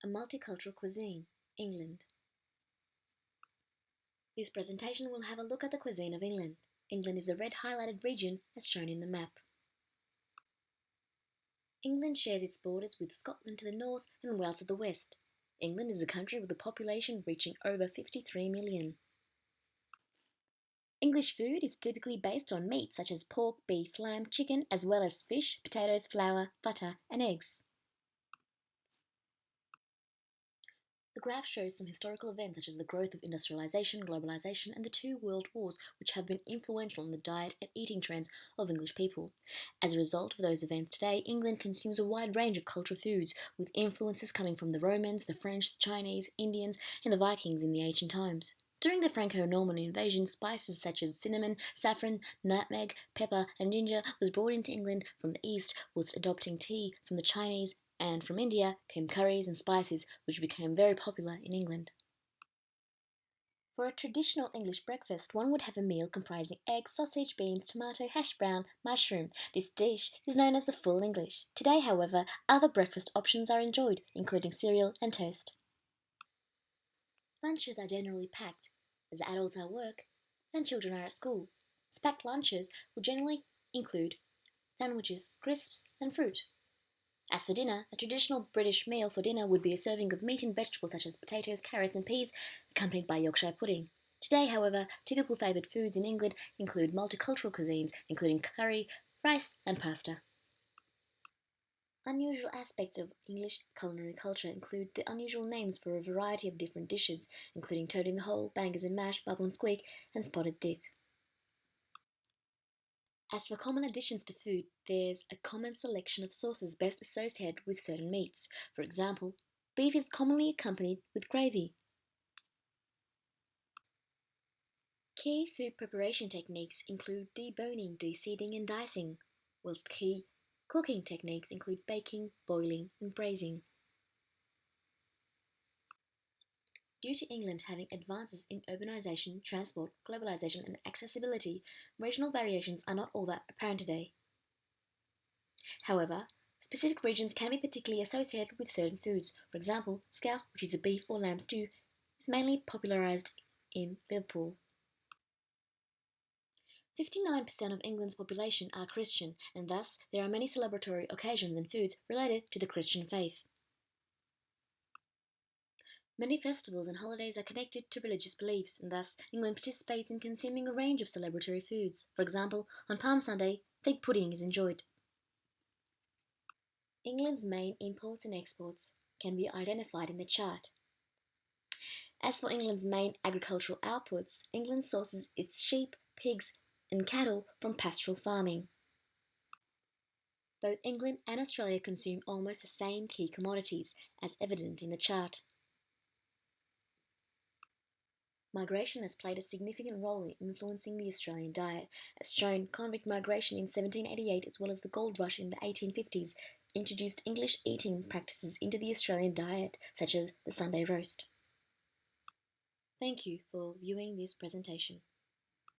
A multicultural cuisine, England. This presentation will have a look at the cuisine of England. England is the red highlighted region as shown in the map. England shares its borders with Scotland to the north and Wales to the west. England is a country with a population reaching over 53 million. English food is typically based on meat such as pork, beef, lamb, chicken, as well as fish, potatoes, flour, butter, and eggs. The graph shows some historical events such as the growth of industrialization, globalization, and the two world wars, which have been influential in the diet and eating trends of English people. As a result of those events today, England consumes a wide range of cultural foods, with influences coming from the Romans, the French, the Chinese, Indians, and the Vikings in the ancient times. During the Franco-Norman invasion, spices such as cinnamon, saffron, nutmeg, pepper, and ginger was brought into England from the east, whilst adopting tea from the Chinese, and from India came curries and spices, which became very popular in England. For a traditional English breakfast, one would have a meal comprising egg, sausage, beans, tomato, hash brown, mushroom. This dish is known as the full English. Today, however, other breakfast options are enjoyed, including cereal and toast. Lunches are generally packed, as adults are at work and children are at school. Packed lunches would generally include sandwiches, crisps, and fruit. As for dinner, a traditional British meal for dinner would be a serving of meat and vegetables such as potatoes, carrots, and peas, accompanied by Yorkshire pudding. Today, however, typical favoured foods in England include multicultural cuisines, including curry, rice, and pasta. Unusual aspects of English culinary culture include the unusual names for a variety of different dishes, including toad in the hole, bangers and mash, bubble and squeak, and spotted dick. As for common additions to food, there's a common selection of sauces best associated with certain meats. For example, beef is commonly accompanied with gravy. Key food preparation techniques include deboning, deseeding, and dicing, whilst key cooking techniques include baking, boiling, and braising. Due to England having advances in urbanisation, transport, globalisation, and accessibility, regional variations are not all that apparent today. However, specific regions can be particularly associated with certain foods. For example, scouse, which is a beef or lamb stew, is mainly popularised in Liverpool. 59% of England's population are Christian, and thus there are many celebratory occasions and foods related to the Christian faith. Many festivals and holidays are connected to religious beliefs, and thus England participates in consuming a range of celebratory foods. For example, on Palm Sunday, fig pudding is enjoyed. England's main imports and exports can be identified in the chart. As for England's main agricultural outputs, England sources its sheep, pigs, and cattle from pastoral farming. Both England and Australia consume almost the same key commodities, as evident in the chart. Migration has played a significant role in influencing the Australian diet, as shown convict migration in 1788 as well as the gold rush in the 1850s introduced English eating practices into the Australian diet, such as the Sunday roast. Thank you for viewing this presentation.